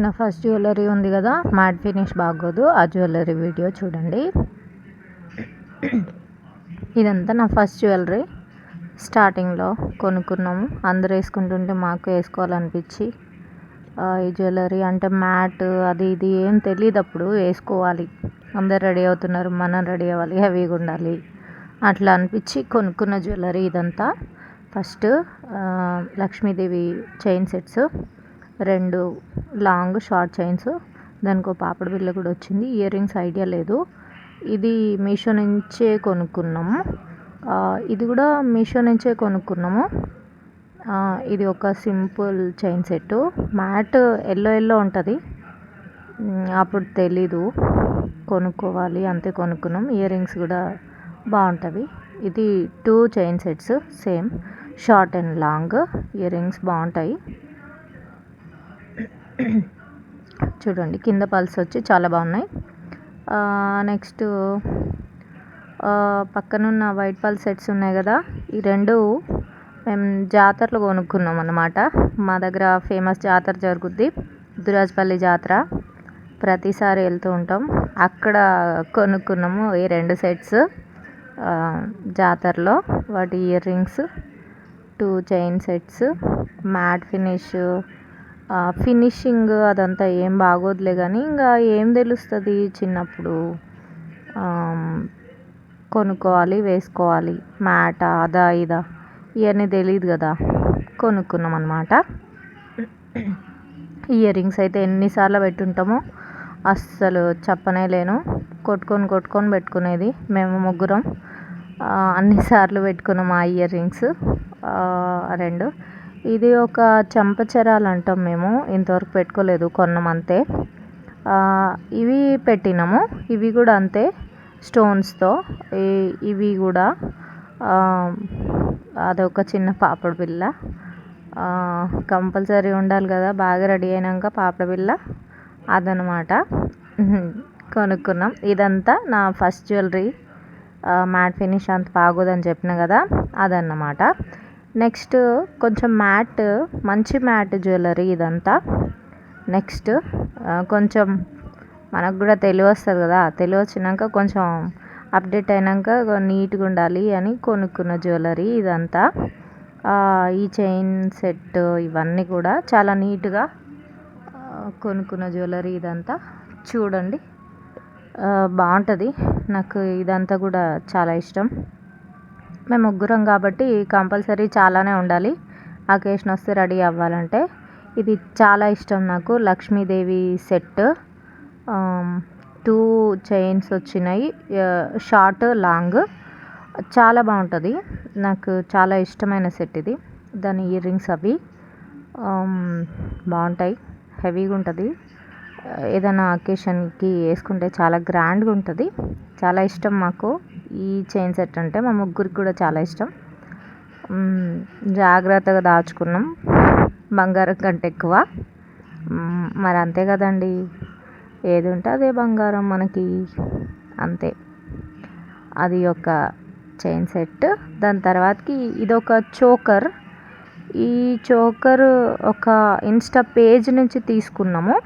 నా first jewellery ఉంది కదా, మ్యాట్ ఫినిష్ బాగోదు, ఆ జ్యువెలరీ వీడియో చూడండి. ఇదంతా నా ఫస్ట్ జ్యువెలరీ. స్టార్టింగ్లో కొనుక్కున్నాము, అందరూ వేసుకుంటుంటే మాకు వేసుకోవాలనిపించి ఈ జ్యువెలరీ అంటే మ్యాట్ అది ఇది ఏం తెలియదు, అప్పుడు వేసుకోవాలి, అందరు రెడీ అవుతున్నారు, మనం రెడీ అవ్వాలి, హెవీగా ఉండాలి, అట్లా అనిపించి కొనుక్కున్న జ్యువెలరీ ఇదంతా. First Lakshmidevi chain sets, 2 long short chains, దానికి ఒక పాపడ బిళ్ళ కూడా వచ్చింది. ఇయర్ రింగ్స్ ఐడియా లేదు, ఇది మీషో నుంచే కొనుక్కున్నాము. ఇది కూడా మీషో నుంచే కొనుక్కున్నాము. ఇది ఒక simple chain set, matte yellow ఉంటుంది, అప్పుడు తెలీదు, కొనుక్కోవాలి అంతే కొనుక్కున్నాం. ఇయర్ రింగ్స్ కూడా బాగుంటుంది. ఇది 2 chain sets, same short and long. Ear rings బాగుంటాయి. చూడండి, కింద పల్స్ వచ్చి చాలా బాగున్నాయి. నెక్స్ట్ పక్కనున్న వైట్ పల్స్ సెట్స్ ఉన్నాయి కదా, ఈ 2 మేము జాతరలో కొనుక్కున్నాం అన్నమాట. మా దగ్గర ఫేమస్ జాతర జరుగుద్ది, దురాజ్పల్లి జాతర, ప్రతిసారి వెళ్తూ ఉంటాం, అక్కడ కొనుక్కున్నాము ఈ 2 సెట్స్ జాతరలో. వాటి ear rings, 2 chain sets, matte finishing అదంతా ఏం బాగోదులే కానీ, ఇంకా ఏం తెలుస్తుంది, చిన్నప్పుడు కొనుక్కోవాలి, వేసుకోవాలి, మ్యాట్ అదా ఇదా ఇవన్నీ తెలియదు కదా, కొనుక్కున్నాం అన్నమాట. ఇయర్ రింగ్స్ అయితే ఎన్నిసార్లు పెట్టుంటామో అస్సలు చెప్పనే లేను, కొట్టుకొని పెట్టుకునేది మేము ముగ్గురం, అన్నిసార్లు పెట్టుకున్నాం ఆ ఇయర్ రింగ్స్ 2. ఇది ఒక చెంపచెరాలు అంటాం మేము, ఇంతవరకు పెట్టుకోలేదు, కొన్నాం అంతే. ఇవి పెట్టినాము, ఇవి కూడా అంతే స్టోన్స్తో. ఇవి కూడా అదొక చిన్న పాపడ బిళ్ళ, కంపల్సరీ ఉండాలి కదా బాగా రెడీ అయినాక పాపడ బిళ్ళ, అదనమాట కొనుక్కున్నాం. ఇదంతా నా ఫస్ట్ జ్యువెలరీ. మ్యాట్ ఫినిష్ అంత బాగోదని చెప్పిన కదా, అదన్నమాట. నెక్స్ట్ కొంచెం మంచి మ్యాట్ జ్యువెలరీ ఇదంతా. నెక్స్ట్ కొంచెం మనకు కూడా తెలివి వస్తుంది కదా, తెలివి వచ్చినాక కొంచెం అప్డేట్ అయినాక నీట్గా ఉండాలి అని కొనుక్కున్న జ్యువెలరీ ఇదంతా. ఈ చైన్ సెట్ ఇవన్నీ కూడా చాలా నీట్గా కొనుక్కున్న జ్యువెలరీ ఇదంతా. చూడండి, బాగుంటుంది, నాకు ఇదంతా కూడా చాలా ఇష్టం. మేము ముగ్గురం కాబట్టి కంపల్సరీ చాలానే ఉండాలి, అకేషన్ వస్తే రెడీ అవ్వాలంటే. ఇది చాలా ఇష్టం నాకు, లక్ష్మీదేవి సెట్, 2 చైన్స్ వచ్చినాయి, షార్ట్ లాంగ్, చాలా బాగుంటుంది, నాకు చాలా ఇష్టమైన సెట్ ఇది. దాని ఇయర్ రింగ్స్ అవి బాగుంటాయి, హెవీగా ఉంటుంది, ఏదైనా అకేషన్కి వేసుకుంటే చాలా గ్రాండ్గా ఉంటుంది, చాలా ఇష్టం మాకు ఈ చైన్ సెట్ అంటే. మా ముగ్గురికి కూడా చాలా ఇష్టం, జాగ్రత్తగా దాచుకున్నాం, బంగారం కంటే ఎక్కువ, మరి అంతే కదండి, ఏది ఉంటే అదే బంగారం మనకి, అంతే. అది ఒక చైన్ సెట్. దాని తర్వాతకి ఇదొక చోకర్. ఈ చోకర్ ఒక ఇన్స్టా పేజ్ నుంచి తీసుకున్నాము.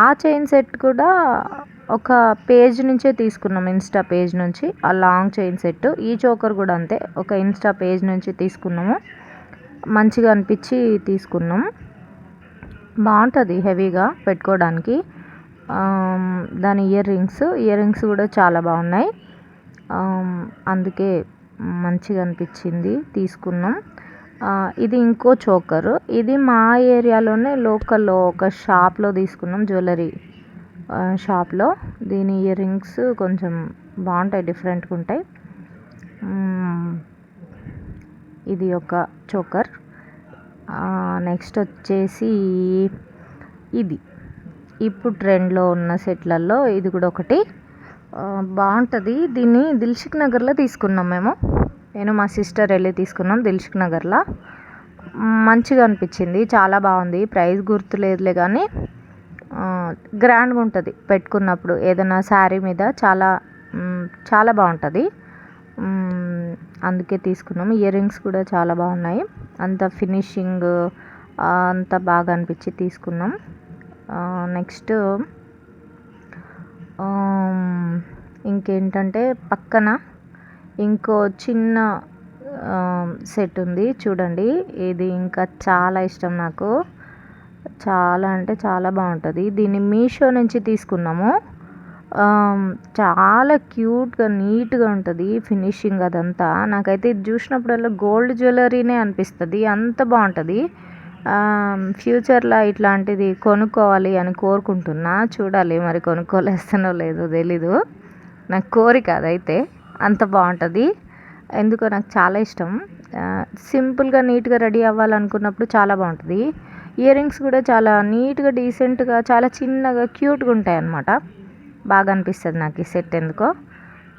ఆ చైన్ సెట్ కూడా ఒక పేజ్ నుంచే తీసుకున్నాం, ఇన్స్టా పేజ్ నుంచి, ఆ లాంగ్ చైన్ సెట్. ఈ చోకర్ కూడా అంతే, ఒక ఇన్స్టా పేజ్ నుంచి తీసుకున్నాము, మంచిగా అనిపించి తీసుకున్నాం, బాగుంటుంది హెవీగా పెట్టుకోవడానికి. దాని ఇయర్ రింగ్స్ కూడా చాలా బాగున్నాయి, అందుకే మంచిగా అనిపించింది తీసుకున్నాం. ఇది ఇంకో చోకర్, ఇది మా ఏరియాలోనే లోకల్లో ఒక షాప్లో తీసుకున్నాం, జ్యువెలరీ షాప్లో. దీని ఇయర్ రింగ్స్ కొంచెం బాగుంటాయి, డిఫరెంట్గా ఉంటాయి. ఇది ఒక చోకర్. నెక్స్ట్ వచ్చేసి ఇది ఇప్పుడు ట్రెండ్లో ఉన్న సెట్లలో ఇది కూడా ఒకటి, బాగుంటుంది. దీన్ని దిల్సుఖ్ నగర్లో తీసుకున్నాం మేము, నేను మా సిస్టర్ వెళ్ళి తీసుకున్నాం దిల్సుఖ్ నగర్లో. మంచిగా అనిపించింది, చాలా బాగుంది, ప్రైస్ గుర్తులేదులే కానీ గ్రాండ్గా ఉంటుంది పెట్టుకున్నప్పుడు, ఏదైనా శారీ మీద చాలా బాగుంటుంది, అందుకే తీసుకున్నాము. ఇయర్ రింగ్స్ కూడా చాలా బాగున్నాయి, అంత ఫినిషింగ్ అంత బాగా అనిపించి తీసుకున్నాం. నెక్స్ట్ ఇంకేంటంటే పక్కన ఇంకో చిన్న సెట్ ఉంది చూడండి. ఇది ఇంకా చాలా ఇష్టం నాకు, చాలా అంటే చాలా బాగుంటుంది. దీన్ని మీషో నుంచి తీసుకున్నాము. చాలా క్యూట్గా నీట్గా ఉంటుంది ఫినిషింగ్ అదంతా. నాకైతే ఇది చూసినప్పుడల్లా గోల్డ్ జ్యువెలరీనే అనిపిస్తుంది, అంత బాగుంటుంది. ఫ్యూచర్లో ఇట్లాంటిది కొనుక్కోవాలి అని కోరుకుంటున్నా. చూడాలి మరి కొనుక్కోలేస్తానో లేదో తెలీదు. నాకు కోరిక అదైతే, అంత బాగుంటుంది. ఎందుకో నాకు చాలా ఇష్టం. సింపుల్గా నీట్గా రెడీ అవ్వాలనుకున్నప్పుడు చాలా బాగుంటుంది. ఇయర్ రింగ్స్ కూడా చాలా నీట్గా డీసెంట్గా చాలా చిన్నగా క్యూట్గా ఉంటాయి అన్నమాట. బాగా అనిపిస్తుంది నాకు ఈ సెట్. ఎందుకో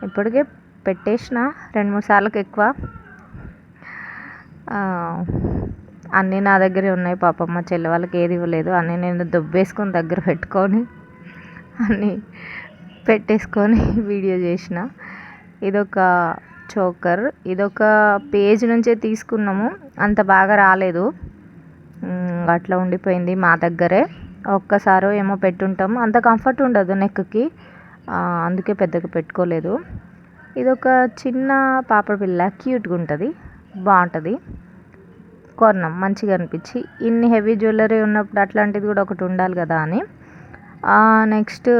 ఇప్పటికే పెట్టేసిన 2-3 సార్లకు ఎక్కువ. అన్నీ నా దగ్గరే ఉన్నాయి. పాపం మా చెల్లి వాళ్ళకి ఏది ఇవ్వలేదు. అన్నీ నేను దొబ్బేసుకొని దగ్గర పెట్టుకొని అన్నీ పెట్టేసుకొని వీడియో చేసిన. ఇదొక చోకర్, ఇదొక పేజ్ నుంచే తీసుకున్నాము. అంత బాగా రాలేదు, అట్లా ఉండిపోయింది మా దగ్గరే. ఒక్కసారో ఏమో పెట్టుంటాము, అంత కంఫర్ట్ ఉండదు నెక్కి, అందుకే పెద్దగా పెట్టుకోలేదు. ఇదొక చిన్న పాప పిల్ల, క్యూట్గా ఉంటుంది, బాగుంటుంది. కొన్నాం మంచిగా అనిపించి. ఇన్ని హెవీ జ్యువెలరీ ఉన్నప్పుడు అట్లాంటిది కూడా ఒకటి ఉండాలి కదా అని. నెక్స్ట్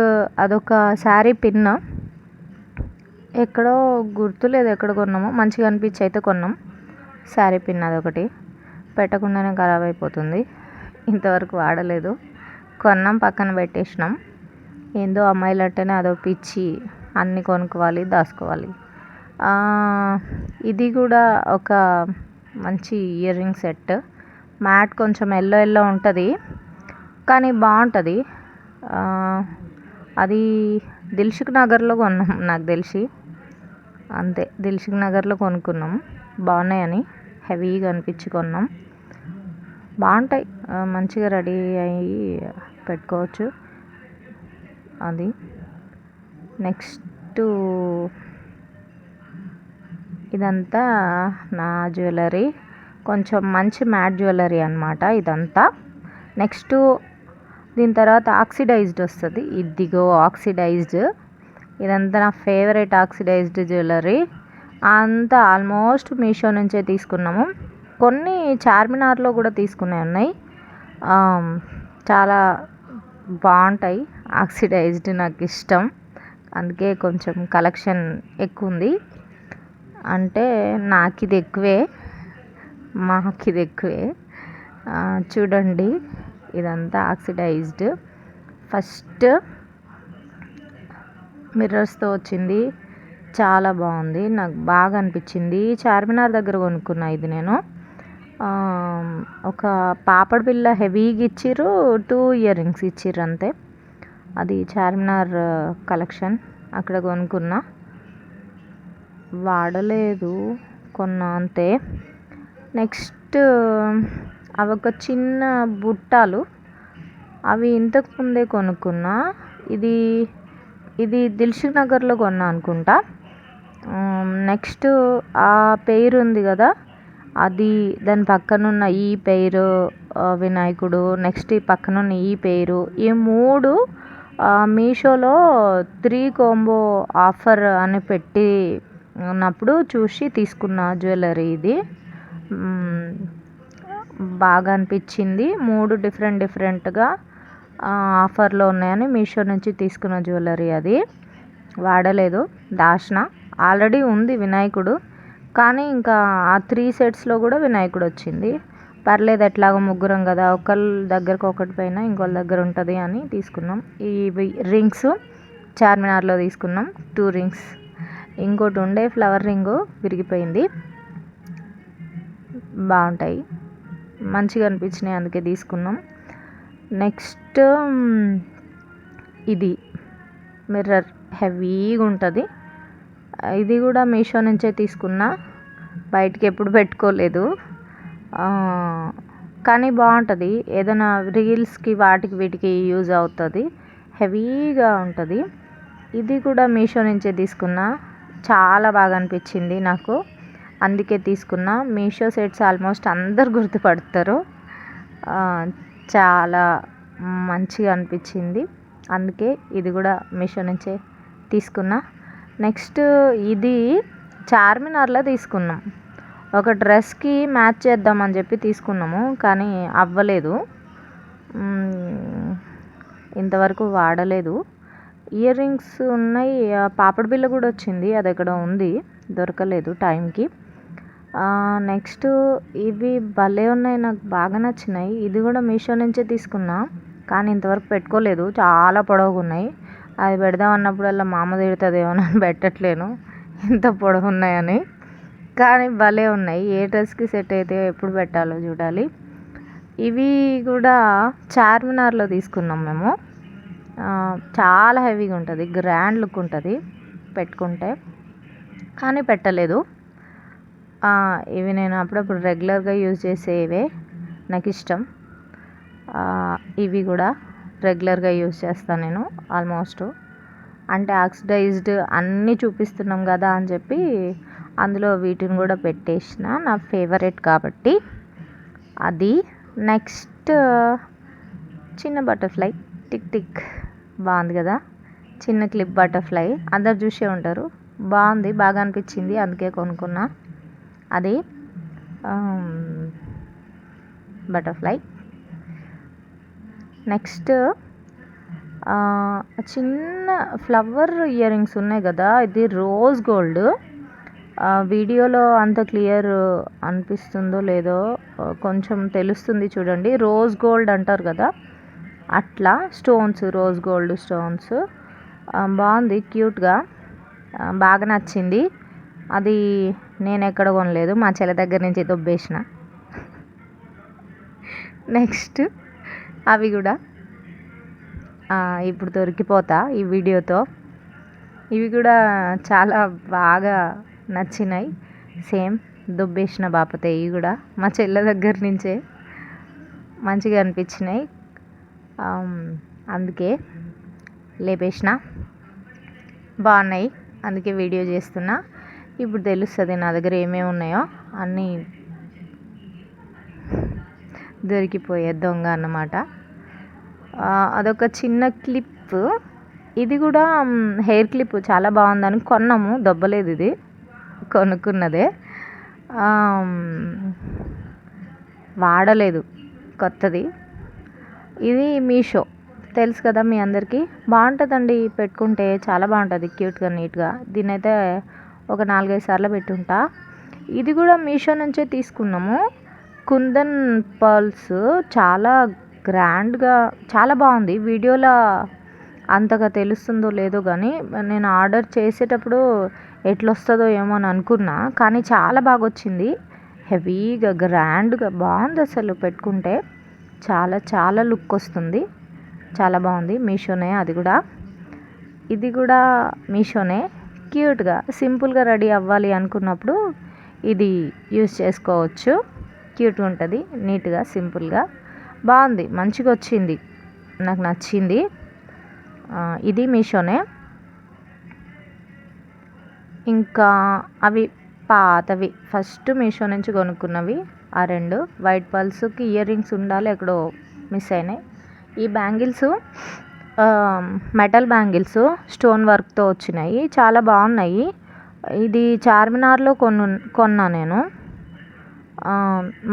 అదొక శారీ పిన్, ఎక్కడో గుర్తులేదు ఎక్కడ కొన్నామో, మంచిగా అనిపించి అయితే కొన్నాం. శారీ పిన్ అదొకటి పెట్టకుండానే ఖరాబ్ అయిపోతుంది, ఇంతవరకు వాడలేదు. కొన్నాం, పక్కన పెట్టేసినాం. ఏందో అమ్మాయిలు అంటేనే అదో పిచ్చి, అన్నీ కొనుక్కోవాలి, దాచుకోవాలి. ఇది కూడా ఒక మంచి ఇయర్ రింగ్ సెట్. మ్యాట్ కొంచెం ఎల్లో ఎల్లో ఉంటుంది కానీ బాగుంటుంది. అది దిల్సుఖ్ నగర్లో కొన్నాం నాకు తెలిసి, అంతే. దిల్సుఖ్ నగర్లో కొనుక్కున్నాం, బాగున్నాయని హెవీగా అనిపించి కొన్నాం. బాగుంటాయి, మంచిగా రెడీ అయ్యి పెట్టుకోవచ్చు. అది నెక్స్ట్ ఇదంతా నా జ్యువెలరీ, కొంచెం మంచి మ్యాట్ జ్యువెలరీ అనమాట ఇదంతా. నెక్స్ట్ దీని తర్వాత ఆక్సిడైజ్డ్ వస్తుంది. ఇదిగో ఆక్సిడైజ్డ్, ఇదంతా నా ఫేవరెట్ ఆక్సిడైజ్డ్ జ్యువెలరీ. అంతా ఆల్మోస్ట్ మీషో నుంచే తీసుకున్నాము. కొన్ని చార్మినార్లో కూడా తీసుకునేవి ఉన్నాయి. చాలా బాగుంటాయి ఆక్సిడైజ్డ్, నాకు ఇష్టం. అందుకే కొంచెం కలెక్షన్ ఎక్కువ ఉంది. అంటే నాకు ఇది ఎక్కువే, మాకు ఇది ఎక్కువే. చూడండి, ఇదంతా ఆక్సిడైజ్డ్. ఫస్ట్ మిర్రర్స్తో వచ్చింది, చాలా బాగుంది, నాకు బాగా అనిపించింది. చార్మినార్ దగ్గర కొనుక్కున్నా ఇది నేను. ఒక పాపడి బిళ్ళ హెవీగా ఇచ్చిర్రు, 2 ఇయర్ రింగ్స్ ఇచ్చిర్రు అంతే. అది చార్మినార్ కలెక్షన్, అక్కడ కొనుక్కున్నా. వాడలేదు, కొన్నా అంతే. నెక్స్ట్ అవి ఒక చిన్న బుట్టాలు, అవి ఇంతకు ముందే కొనుక్కున్నా. ఇది ఇది దిల్సుఖ్ నగర్లో కొన్నా అనుకుంటా. నెక్స్ట్ ఆ పేరు ఉంది కదా, అది దాని పక్కనున్న ఈ పేరు వినాయకుడు, నెక్స్ట్ ఈ పక్కనున్న ఈ పేరు, ఈ 3 మీషోలో 3 కాంబో ఆఫర్ అని పెట్టి ఉన్నప్పుడు చూసి తీసుకున్న జ్యువెలరీ ఇది. బాగా అనిపించింది. 3 డిఫరెంట్గా ఆఫర్లో ఉన్నాయని మీషో నుంచి తీసుకున్న జ్యువెలరీ అది. వాడలేదు, దాచిన. ఆల్రెడీ ఉంది వినాయకుడు, కానీ ఇంకా ఆ 3 సెట్స్లో కూడా వినాయకుడు వచ్చింది. పర్లేదు, ఎట్లాగో ముగ్గురం కదా, ఒకళ్ళ దగ్గరకు ఒకటి పైన ఇంకోళ్ళ దగ్గర ఉంటుంది అని తీసుకున్నాం. ఈ రింగ్స్ చార్మినార్లో తీసుకున్నాం, 2 రింగ్స్. ఇంకోటి ఉండే ఫ్లవర్ రింగు విరిగిపోయింది. బాగుంటాయి, మంచిగా అనిపించినాయి, అందుకే తీసుకున్నాం. నెక్స్ట్ ఇది మిర్రర్ హెవీగా ఉంటుంది. ఇది కూడా మీషో నుంచే తీసుకున్నా, బయటికి ఎప్పుడు పెట్టుకోలేదు. కానీ బాగుంటుంది, ఏదైనా రీల్స్కి వాటికి వీటికి యూజ్ అవుతుంది, హెవీగా ఉంటుంది. ఇది కూడా మీషో నుంచే తీసుకున్నా, చాలా బాగా అనిపించింది నాకు, అందుకే తీసుకున్నా. మీషో సెట్స్ ఆల్మోస్ట్ అందరు గుర్తుపడతారు, చాలా మంచిగా అనిపించింది. అందుకే ఇది కూడా మీషో నుంచే తీసుకున్నా. నెక్స్ట్ ఇది చార్మినార్లో తీసుకున్నాం. ఒక డ్రెస్కి మ్యాచ్ చేద్దామని చెప్పి తీసుకున్నాము, కానీ అవ్వలేదు. ఇంతవరకు వాడలేదు. ఇయర్ రింగ్స్ ఉన్నాయి, పాపడి బిళ్ళ కూడా వచ్చింది, అది ఎక్కడ ఉంది, దొరకలేదు టైంకి. నెక్స్ట్ ఇవి భలే ఉన్నాయి, నాకు బాగా నచ్చినాయి. ఇది కూడా మీషో నుంచే తీసుకున్నా, కానీ ఇంతవరకు పెట్టుకోలేదు. చాలా పొడవుగా ఉన్నాయి. అది పెడదాం అన్నప్పుడల్లా మా అమ్మ తిడుతుందేమో అని పెట్టట్లేను, ఇంత పొడవు ఉన్నాయని. కానీ భలే ఉన్నాయి. ఏ డ్రెస్కి సెట్ అయితే ఎప్పుడు పెట్టాలో చూడాలి. ఇవి కూడా చార్మినార్లో తీసుకున్నాం మేము. చాలా హెవీగా ఉంటుంది, గ్రాండ్ లుక్ ఉంటుంది పెట్టుకుంటే, కానీ పెట్టలేదు. ఇవి నేను అప్పుడప్పుడు రెగ్యులర్గా యూజ్ చేసేవే, నాకు ఇష్టం. ఇవి కూడా రెగ్యులర్గా యూజ్ చేస్తాను నేను ఆల్మోస్ట్. అంటే ఆక్సిడైజ్డ్ అన్నీ చూపిస్తున్నాం కదా అని చెప్పి అందులో వీటిని కూడా పెట్టేసిన, నా ఫేవరెట్ కాబట్టి. అది నెక్స్ట్ చిన్న బటర్ఫ్లై టిక్ టిక్, బాగుంది కదా, చిన్న క్లిప్ బటర్ఫ్లై, అందరు చూసే ఉంటారు. బాగుంది, బాగా అనిపించింది, అందుకే కొనుక్కున్నా. అది బటర్ఫ్లై. నెక్స్ట్ చిన్న ఫ్లవర్ ఇయర్ రింగ్స్ ఉన్నాయి కదా, ఇది రోజ్ గోల్డ్. వీడియోలో అంత క్లియర్ అనిపిస్తుందో లేదో కొంచెం తెలుస్తుంది చూడండి. రోజ్ గోల్డ్ అంటారు కదా, అట్లా స్టోన్స్, రోజ్ గోల్డ్ స్టోన్స్. బాగుంది, క్యూట్గా, బాగా నచ్చింది. అది నేను ఎక్కడ కొనలేదు, మా చెల్లి దగ్గర నుంచి దొబ్బేసిన. నెక్స్ట్ అవి కూడా ఇప్పుడు దొరికిపోతా ఈ వీడియోతో. ఇవి కూడా చాలా బాగా నచ్చినాయి, సేమ్ దుబ్బేసిన బాపతే. ఇవి కూడా మా చెల్లె దగ్గర నుంచే మంచిగా అనిపించినాయి, అందుకే లేపేసిన. బాగున్నాయి, అందుకే వీడియో చేస్తున్నా. ఇప్పుడు తెలుస్తుంది నా దగ్గర ఏమేమి ఉన్నాయో, అన్నీ దొరికిపోయే దొంగ అన్నమాట. అదొక చిన్న క్లిప్, ఇది కూడా హెయిర్ క్లిప్, చాలా బాగుందని కొన్నాము, దొబ్బలేదు, ఇది కొనుక్కున్నదే, వాడలేదు, కొత్తది. ఇది మీషో, తెలుసు కదా మీ అందరికీ. బాగుంటుందండి పెట్టుకుంటే, చాలా బాగుంటుంది, క్యూట్గా నీట్గా. దీన్నైతే ఒక 4-5 సార్లు పెట్టుంటా. ఇది కూడా మీషో నుంచే తీసుకున్నాము, కుందన్ పర్ల్స్, చాలా గ్రాండ్గా, చాలా బాగుంది. వీడియోలో అంతగా తెలుస్తుందో లేదో కానీ నేను ఆర్డర్ చేసేటప్పుడు ఎట్లొస్తుందో ఏమో అని అనుకున్నా, కానీ చాలా బాగా వచ్చింది, హెవీగా గ్రాండ్గా బాగుంది. అసలు పెట్టుకుంటే చాలా చాలా లుక్ వస్తుంది, చాలా బాగుంది. మీషోనే అది కూడా. ఇది కూడా మీషోనే, క్యూట్గా సింపుల్గా రెడీ అవ్వాలి అనుకున్నప్పుడు ఇది యూస్ చేసుకోవచ్చు. క్యూట్గా ఉంటుంది, నీట్గా సింపుల్గా, బాగుంది, మంచిగా వచ్చింది, నాకు నచ్చింది. ఇది మీషోనే. ఇంకా అవి పాతవి, ఫస్ట్ మీషో నుంచి కొనుక్కున్నవి ఆ 2 వైట్ పర్ల్స్కి ఇయర్ రింగ్స్ ఉండాలి, ఎక్కడో మిస్ అయినాయి. ఈ బ్యాంగిల్స్ మెటల్ బ్యాంగిల్స్ స్టోన్ వర్క్తో వచ్చినాయి, చాలా బాగున్నాయి. ఇది చార్మినార్లో కొన్నా నేను,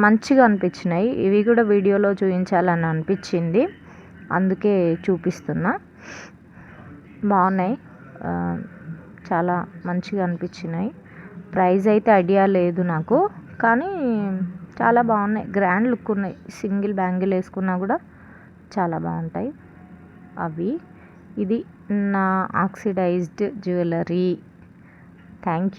మంచిగా అనిపించినాయి. ఇవి కూడా వీడియోలో చూపించాలని అనిపించింది, అందుకే చూపిస్తున్నా. బాగున్నాయి, చాలా మంచిగా అనిపించినాయి. ప్రైస్ అయితే ఐడియా లేదు నాకు, కానీ చాలా బాగున్నాయి, గ్రాండ్ లుక్ ఉన్నాయి. సింగిల్ బ్యాంగిల్ వేసుకున్నా కూడా చాలా బాగుంటాయి అవి. ఇది నా ఆక్సిడైజ్డ్ జ్యువెలరీ. Thank you.